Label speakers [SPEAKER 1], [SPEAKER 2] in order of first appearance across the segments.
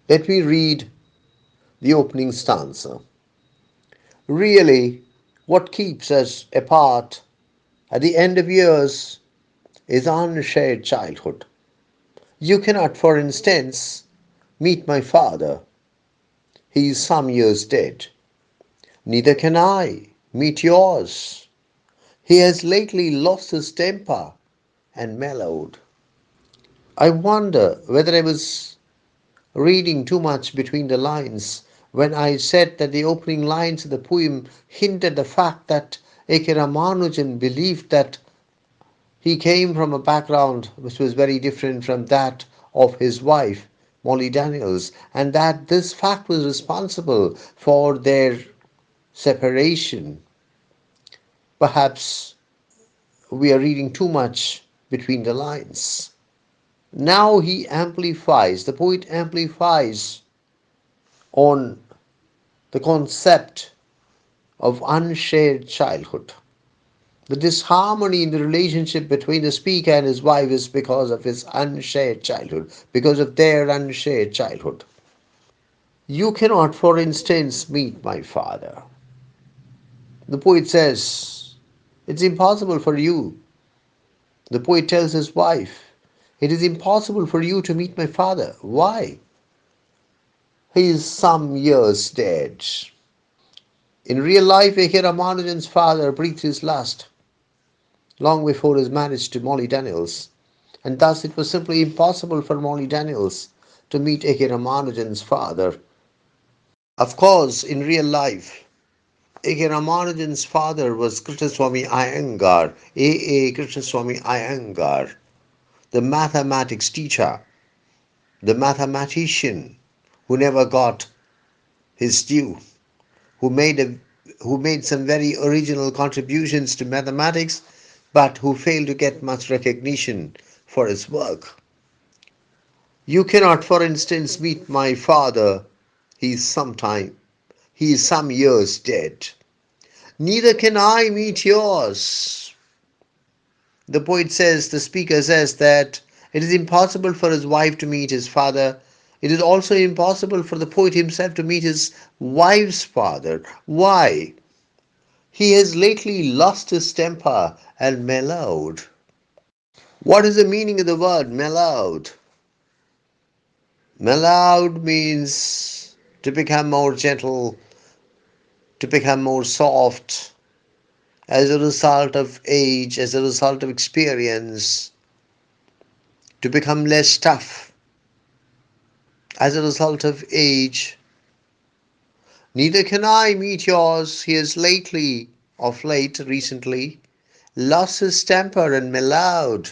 [SPEAKER 1] Let me read the opening stanza. Really, what keeps us apart at the end of years is unshared childhood. You cannot, for instance, meet my father. He is some years dead. Neither can I meet yours. He has lately lost his temper and mellowed. I wonder whether I was reading too much between the lines when I said that the opening lines of the poem hint at the fact that A.K. Ramanujan believed that he came from a background which was very different from that of his wife, Molly Daniels, and that this fact was responsible for their separation. Perhaps we are reading too much between the lines. Now the poet amplifies on the concept of unshared childhood. The disharmony in the relationship between the speaker and his wife is because of his unshared childhood, because of their unshared childhood. You cannot, for instance, meet my father. The poet says, it's impossible for you. The poet tells his wife, it is impossible for you to meet my father. Why? He is some years dead. In real life, A.K. Ramanujan's father breathed his last long before his marriage to Molly Daniels, and thus it was simply impossible for Molly Daniels to meet A.K. Ramanujan's father. Of course, in real life, A.K. Ramanujan's father was Krishnaswamy Iyengar, A.A. Krishnaswamy Iyengar, the mathematics teacher, the mathematician who never got his due, who made a who made some very original contributions to mathematics, but who failed to get much recognition for his work. You cannot, for instance, meet my father. He is some years dead. Neither can I meet yours. The speaker says that it is impossible for his wife to meet his father. It is also impossible for the poet himself to meet his wife's father. Why? He has lately lost his temper and mellowed. What is the meaning of the word mellowed? Mellowed means to become more gentle, to become more soft as a result of age, as a result of experience, to become less tough as a result of age. Neither can I meet yours. He has recently, lost his temper and mellowed.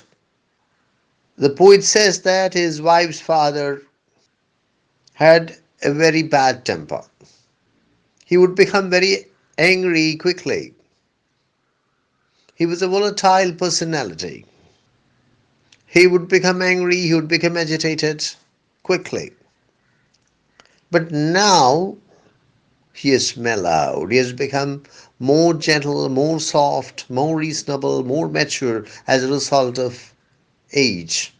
[SPEAKER 1] The poet says that his wife's father had a very bad temper. He would become very angry quickly. He was a volatile personality. He would become angry, he would become agitated quickly. But now he has mellowed. He has become more gentle, more soft, more reasonable, more mature as a result of age.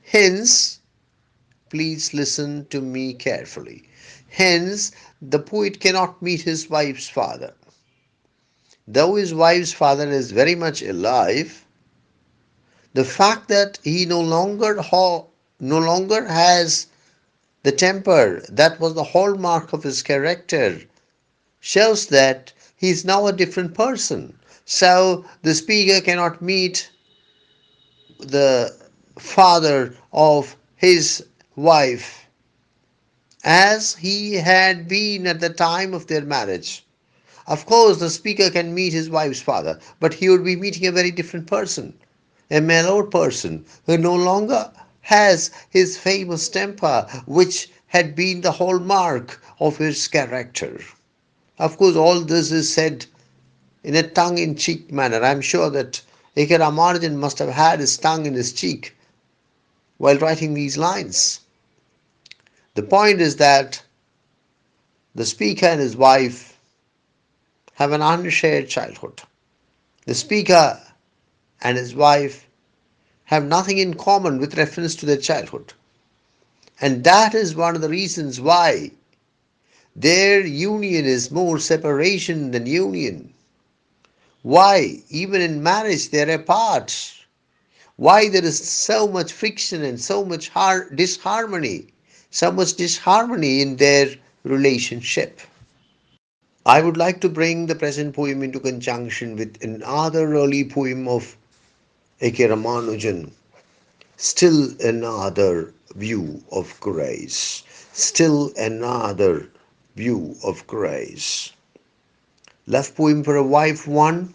[SPEAKER 1] Hence, please listen to me carefully. Hence, the poet cannot meet his wife's father. Though his wife's father is very much alive, the fact that he no longer has the temper that was the hallmark of his character shows that he is now a different person. So the speaker cannot meet the father of his wife as he had been at the time of their marriage. Of course, the speaker can meet his wife's father, but he would be meeting a very different person, a mellowed person who no longer has his famous temper, which had been the hallmark of his character. Of course, all this is said in a tongue in cheek manner. I'm sure that A.K. Ramanujan must have had his tongue in his cheek while writing these lines. The point is that the speaker and his wife have an unshared childhood. The speaker and his wife have nothing in common with reference to their childhood. And that is one of the reasons why their union is more separation than union. Why, even in marriage, they're apart. Why there is so much friction and so much disharmony, so much disharmony in their relationship. I would like to bring the present poem into conjunction with another early poem of A.K. Ramanujan, Still Another View of Grace. Still Another View of Grace. Love Poem for a Wife 1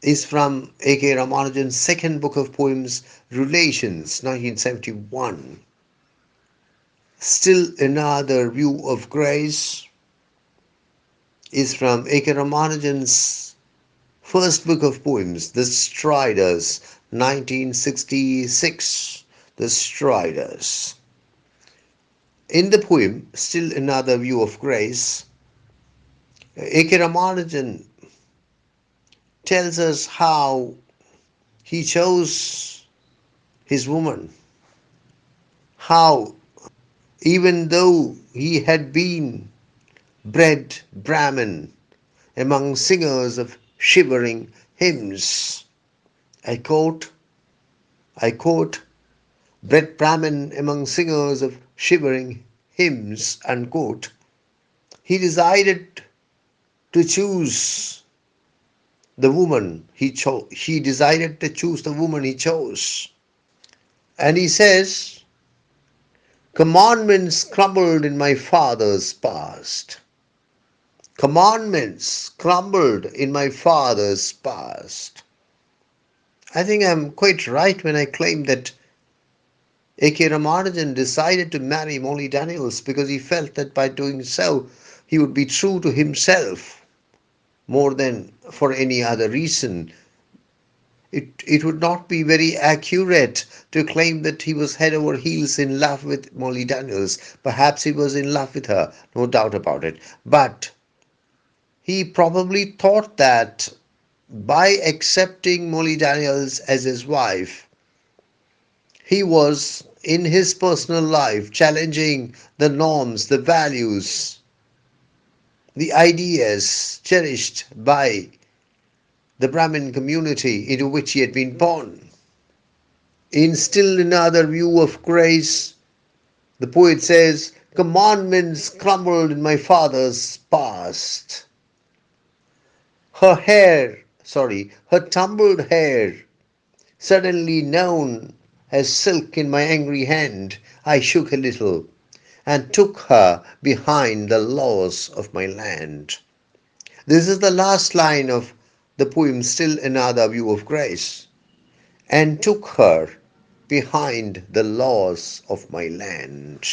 [SPEAKER 1] is from A.K. Ramanujan's second book of poems, Relations, 1971. Still Another View of Grace is from A.K. Ramanujan's first book of poems, The Striders, 1966. The Striders. In the poem, Still Another View of Grace, A.K. Ramanujan tells us how he chose his woman, how even though he had been bred Brahmin among singers of shivering hymns, I quote, I quote, bred Brahmin among singers of shivering hymns, unquote, he decided to choose the woman he chose. He decided to choose the woman he chose. And he says, commandments crumbled in my father's past. Commandments crumbled in my father's past. I think I'm quite right when I claim that A.K. Ramanujan decided to marry Molly Daniels because he felt that by doing so he would be true to himself more than for any other reason. It would not be very accurate to claim that he was head over heels in love with Molly Daniels. Perhaps he was in love with her, no doubt about it. But he probably thought that by accepting Molly Daniels as his wife, he was in his personal life challenging the norms, the values, the ideas cherished by the Brahmin community into which he had been born. In Still Another View of Grace, the poet says, commandments crumbled in my father's past. Her tumbled hair, suddenly known as silk in my angry hand, I shook a little and took her behind the laws of my land. This is the last line of the poem Still Another View of Grace. And took her behind the laws of my land.